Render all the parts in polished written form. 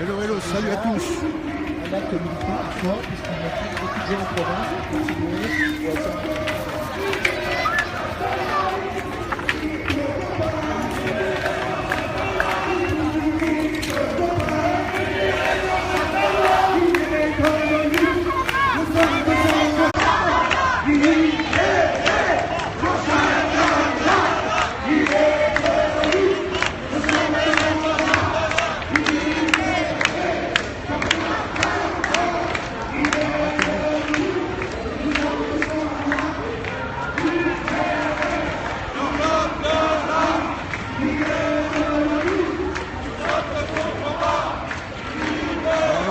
Hello, hello, salut à tous. Un acte militant fort, puisqu'on a tous étudiés en province pour continuer à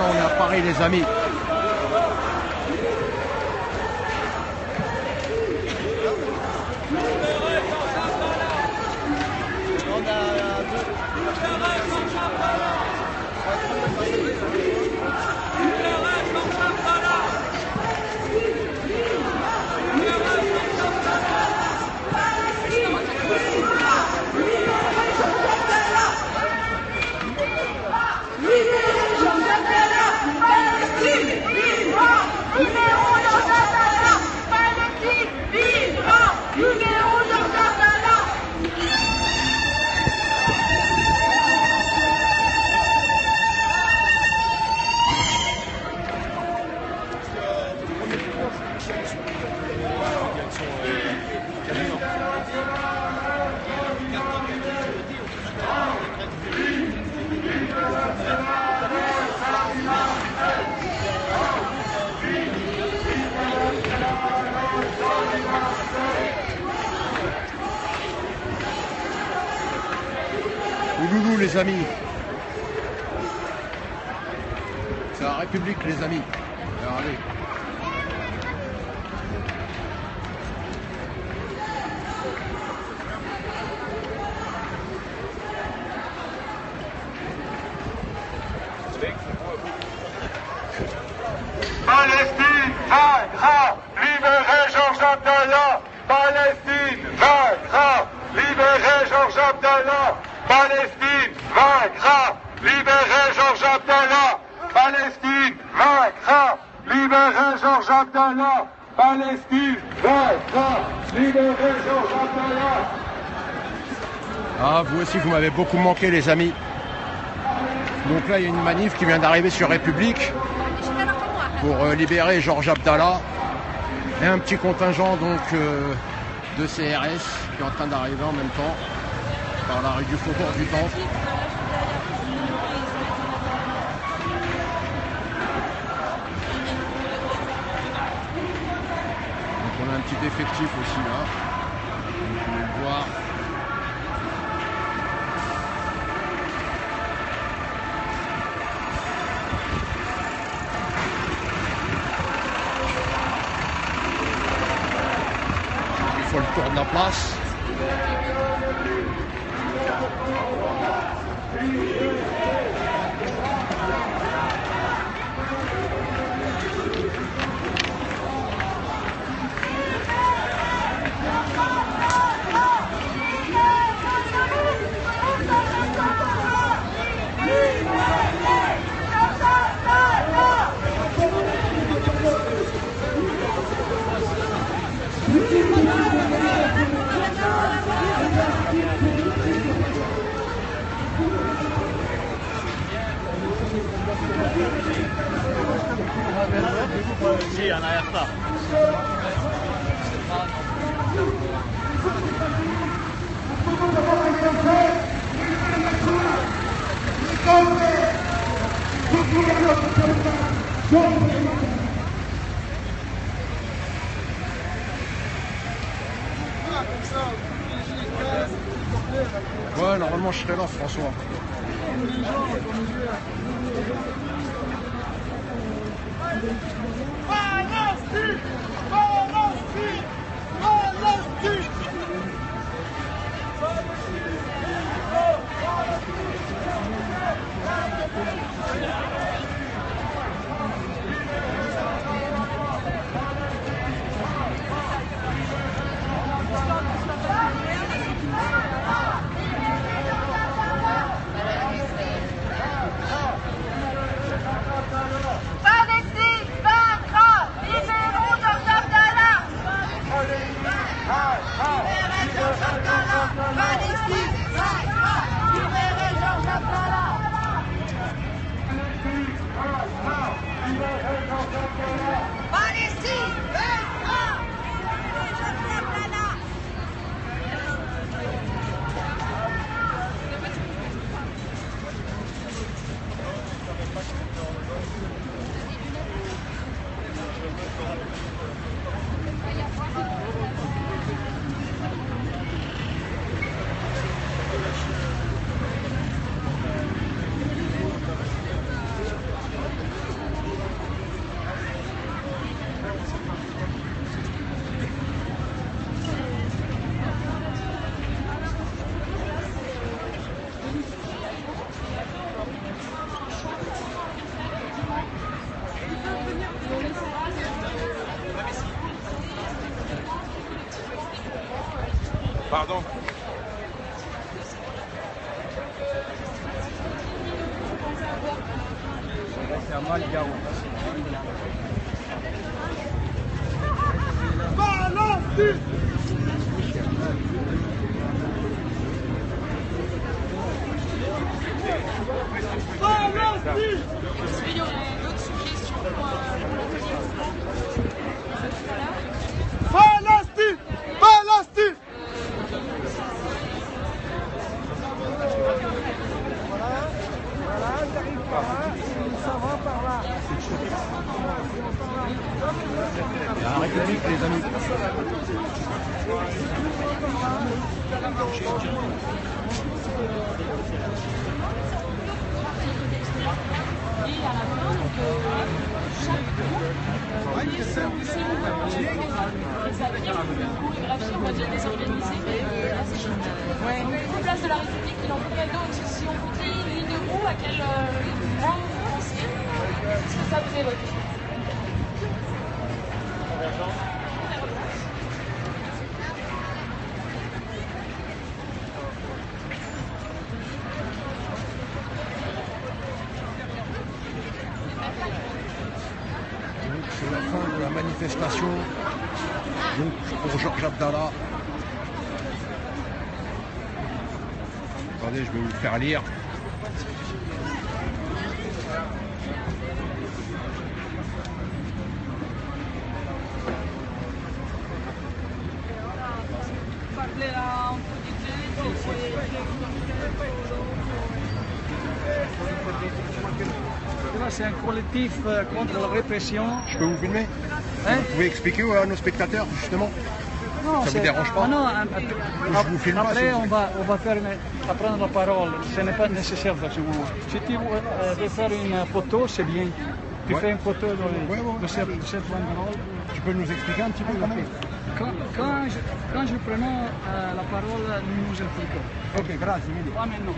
On est à Paris, les amis. Ouloulou, les amis. C'est la République, les amis. Regardez. Palestine vaincra, libérez Georges Abdallah. Palestine vaincra, libérez Georges Abdallah. Palestine vaincra, libérez Georges Abdallah. Palestine vaincra, libérez Georges Abdallah. Palestine vaincra, libérez Georges Abdallah. Ah, vous aussi, vous m'avez beaucoup manqué, les amis. Donc là, il y a une manif qui vient d'arriver sur République pour libérer Georges Abdallah. Et un petit contingent donc de CRS qui est en train d'arriver en même temps par la rue du Faubourg du Temple. Donc on a un petit effectif aussi là. Vous pouvez le voir. Il faut le tour de la place. Yan ayakta. Ouais, normalement je serai là, François. Palestine! Palestine! Palestine! Palestine! Palestine! Est-ce qu'il y aurait d'autres suggestions pour l'atelier? Palestine! Palestine! La République, les amis. Et à la fin, donc, chaque groupe dit son c'est-à-dire une chorégraphie, on va dire, désorganisée, mais là c'est chouette. Donc, place de la République, il en faudrait d'autres. Si on vous dit une ligne de groupe, à quel grand vous pensez? Est-ce que ça vous évoque? C'est la fin de la manifestation donc, pour Georges Abdallah. Attendez, je vais vous le faire lire. C'est un collectif contre la répression. Je peux vous filmer? Hein? Vous pouvez expliquer à nos spectateurs justement? Non, Ça vous dérange pas? Ah non, Je vous filme pas, après s'il vous on plaît. va faire prendre la parole. Ce n'est pas nécessaire dans ce moment. Si tu veux faire une photo, c'est bien. Tu Ouais. fais une photo de cette banderole. Tu peux nous expliquer un petit peu quand même? Quand je prends la parole, nous expliquons. Ok, grazie mille. Pas maintenant.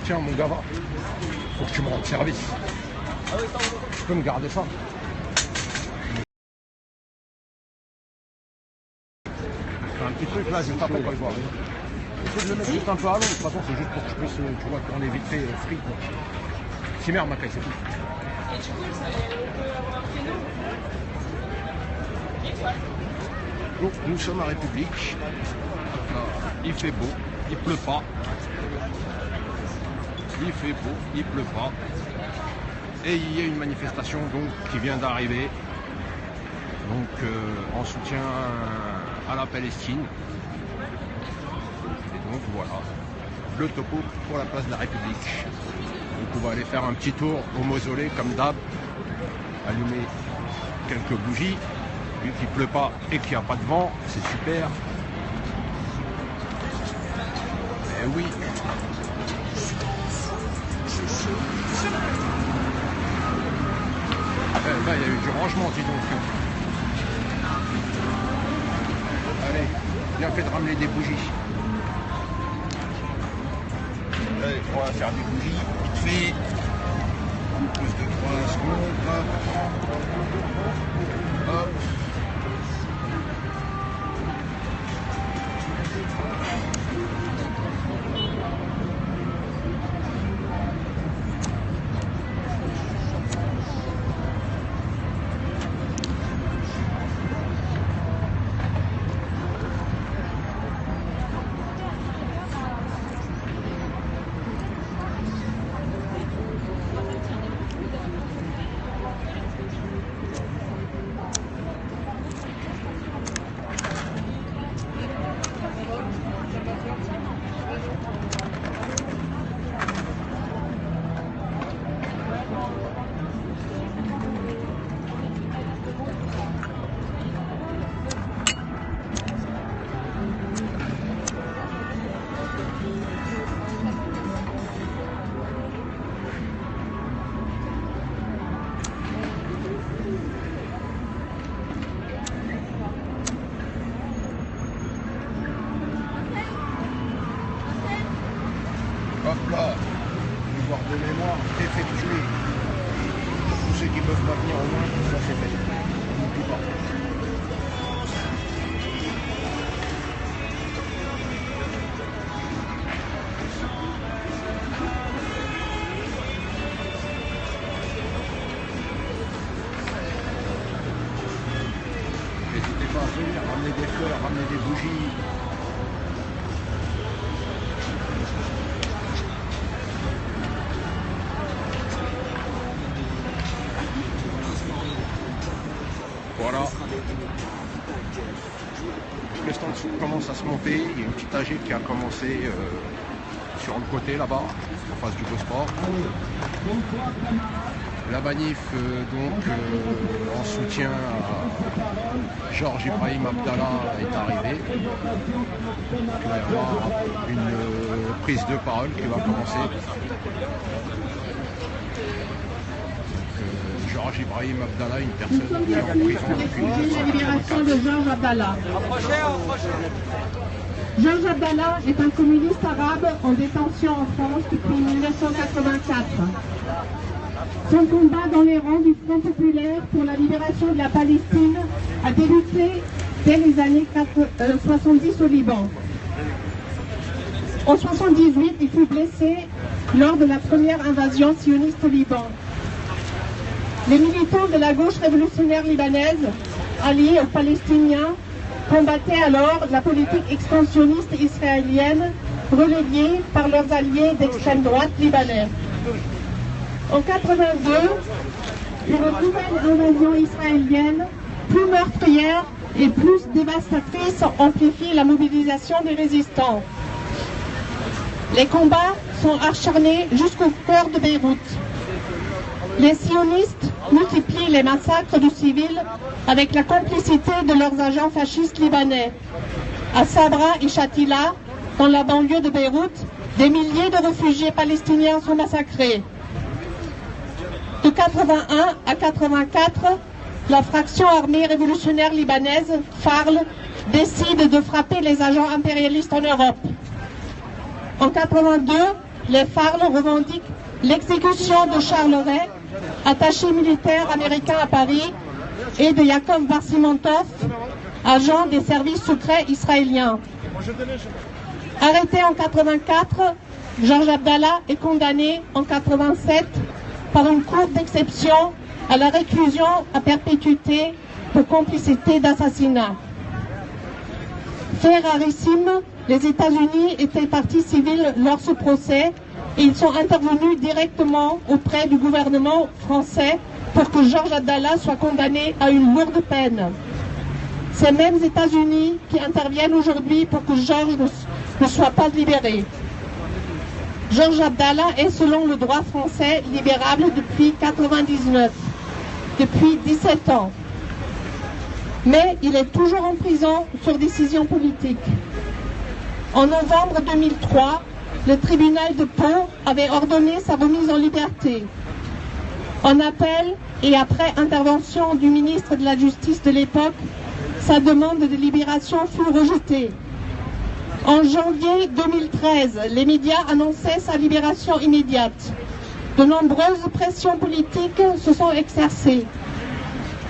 Tiens mon gars, faut que tu me rendes service. Tu peux me garder ça? Un petit truc là, je ne sais pas pourquoi le voir. Essaye de le mettre juste un peu à l'eau, de toute façon c'est juste pour que je puisse, tu vois, tourner vite fait free quoi. C'est merde ma caille, c'est tout. Et du coup, on peut avoir un créneau? Donc nous sommes à République. Il fait beau, il pleut pas. Il fait beau, il pleut pas. Et il y a une manifestation donc qui vient d'arriver. Donc en soutien à la Palestine. Et donc voilà, le topo pour la place de la République. Donc on va aller faire un petit tour au mausolée comme d'hab. Allumer quelques bougies. Vu qu'il pleut pas et qu'il n'y a pas de vent, c'est super. Eh oui. Là, il y a eu du rangement, dis donc. Allez, bien fait de ramener des bougies. Allez, on va faire des bougies. Vite fait. Une pause de 3 secondes. Hop. là, devoir de mémoire, effectué. Tous ceux qui ne peuvent pas venir au moins, ça c'est fait. On n'oublie pas. N'hésitez pas à venir, ramener des fleurs, ramener des bougies. Voilà. Le stand commence à se monter. Il y a une petite AG qui a commencé sur le côté là-bas, en face du Bosport. La manif en soutien à Georges Ibrahim Abdallah est arrivée. Donc, il va y avoir une prise de parole qui va commencer. Georges Ibrahim Abdallah, une personne qui est en prison depuis la libération de Georges Abdallah. Georges Abdallah est un communiste arabe en détention en France depuis 1984. Son combat dans les rangs du Front populaire pour la libération de la Palestine a débuté dès les années 70 au Liban. En 1978, il fut blessé lors de la première invasion sioniste au Liban. Les militants de la gauche révolutionnaire libanaise, alliés aux Palestiniens, combattaient alors la politique expansionniste israélienne relayée par leurs alliés d'extrême droite libanais. En 1982, une nouvelle invasion israélienne, plus meurtrière et plus dévastatrice, amplifie la mobilisation des résistants. Les combats sont acharnés jusqu'au cœur de Beyrouth. Les sionistes multiplient les massacres de civils avec la complicité de leurs agents fascistes libanais. À Sabra et Shatila, dans la banlieue de Beyrouth, des milliers de réfugiés palestiniens sont massacrés. De 81 à 84, la fraction armée révolutionnaire libanaise, FARL, décide de frapper les agents impérialistes en Europe. En 82, les FARL revendiquent l'exécution de Charles Ray, attaché militaire américain à Paris, et de Yakov Barsimentov, agent des services secrets israéliens. Arrêté en 84, Georges Abdallah est condamné en 87 par une cour d'exception à la réclusion à perpétuité pour complicité d'assassinat. Fait rarissime, les États-Unis étaient partie civile lors de ce procès et ils sont intervenus directement auprès du gouvernement français pour que Georges Abdallah soit condamné à une lourde peine. Ces mêmes États-Unis qui interviennent aujourd'hui pour que Georges ne soit pas libéré. Georges Abdallah est, selon le droit français, libérable depuis 1999, depuis 17 ans. Mais il est toujours en prison sur décision politique. En novembre 2003, le tribunal de Pau avait ordonné sa remise en liberté. En appel et après intervention du ministre de la Justice de l'époque, sa demande de libération fut rejetée. En janvier 2013, les médias annonçaient sa libération immédiate. De nombreuses pressions politiques se sont exercées.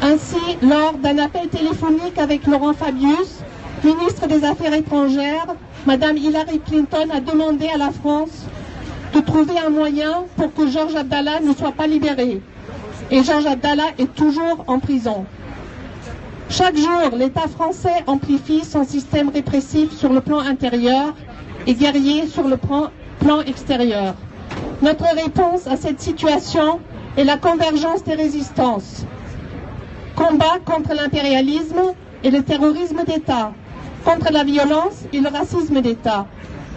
Ainsi, lors d'un appel téléphonique avec Laurent Fabius, ministre des Affaires étrangères, Madame Hillary Clinton a demandé à la France de trouver un moyen pour que Georges Abdallah ne soit pas libéré. Et Georges Abdallah est toujours en prison. Chaque jour, l'État français amplifie son système répressif sur le plan intérieur et guerrier sur le plan extérieur. Notre réponse à cette situation est la convergence des résistances. Combat contre l'impérialisme et le terrorisme d'État, contre la violence et le racisme d'État,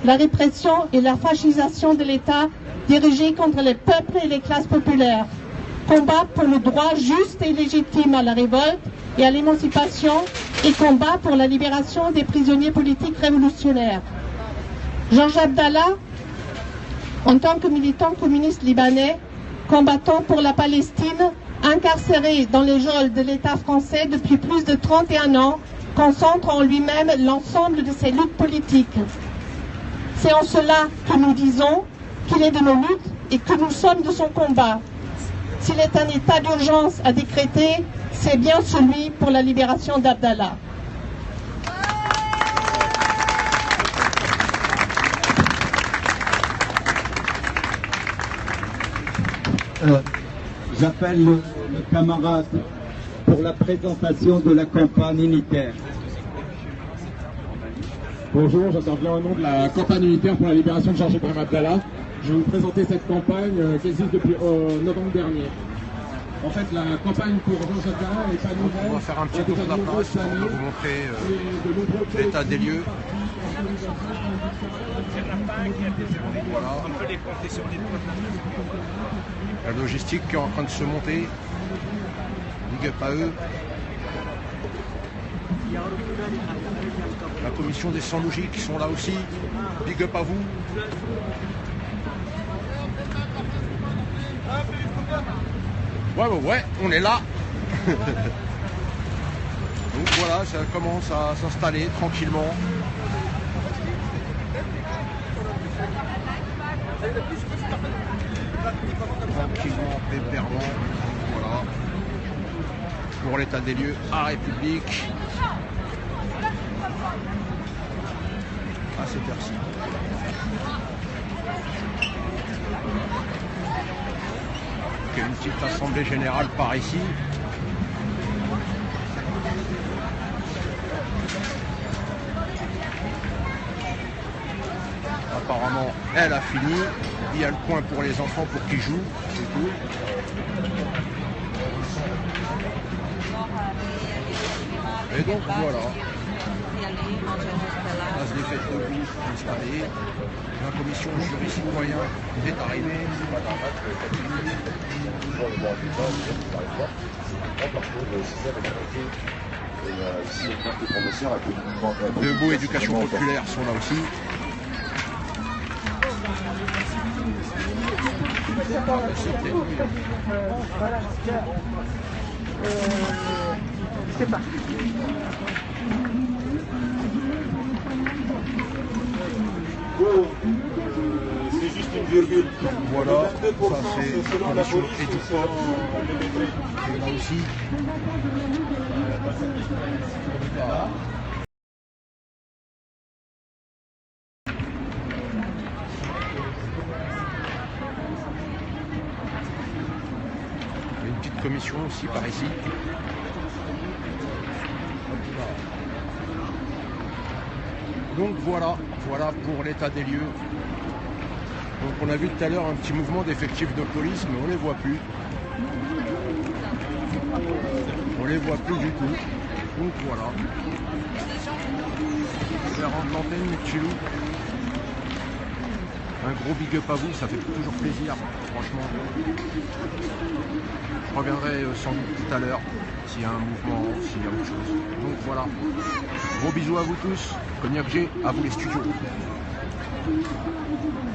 la répression et la fascisation de l'État dirigée contre les peuples et les classes populaires, combat pour le droit juste et légitime à la révolte et à l'émancipation et combat pour la libération des prisonniers politiques révolutionnaires. Georges Abdallah, en tant que militant communiste libanais, combattant pour la Palestine, incarcéré dans les geôles de l'État français depuis plus de 31 ans, concentre en lui-même l'ensemble de ses luttes politiques. C'est en cela que nous disons qu'il est de nos luttes et que nous sommes de son combat. S'il est un état d'urgence à décréter, c'est bien celui pour la libération d'Abdallah. J'appelle le camarade pour la présentation de la campagne unitaire. Bonjour, j'interviens au nom de la campagne unitaire pour la libération de Georges Ibrahim Abdallah. Je vais vous présenter cette campagne qui existe depuis novembre dernier. En fait, la campagne pour Georges Abdallah n'est pas nouvelle. On va faire un petit tour de la place pour vous montrer l'état des lieux. Voilà. La logistique qui est en train de se monter. Big up à eux. La commission des sans-logis qui sont là aussi. Big up à vous. Ouais, on est là. Donc voilà, ça commence à s'installer tranquillement. Tranquillement, pépèrement. Voilà. Pour l'état des lieux à République. À cette heure-ci. Il y a une petite assemblée générale par ici. Apparemment, elle a fini. Il y a le coin pour les enfants pour qu'ils jouent. C'est tout. Et donc voilà. Place des fêtes de bouffe installée. La commission jury citoyen est arrivée. Debout éducation populaire sont là aussi. C'est parti. C'est juste une virgule. Voilà, ça c'est la commission éducop. Et là aussi. Une petite commission aussi par ici. Donc voilà pour l'état des lieux. Donc on a vu tout à l'heure un petit mouvement d'effectifs de police, mais on les voit plus. On les voit plus du tout. Donc voilà. Je vais rendre l'antenne, mes petits loups. Un gros big up à vous, ça fait toujours plaisir, franchement. Je reviendrai sans doute tout à l'heure, s'il y a un mouvement, s'il y a autre chose. Donc voilà. Gros bisous à vous tous. Cognac G, à vous les studios.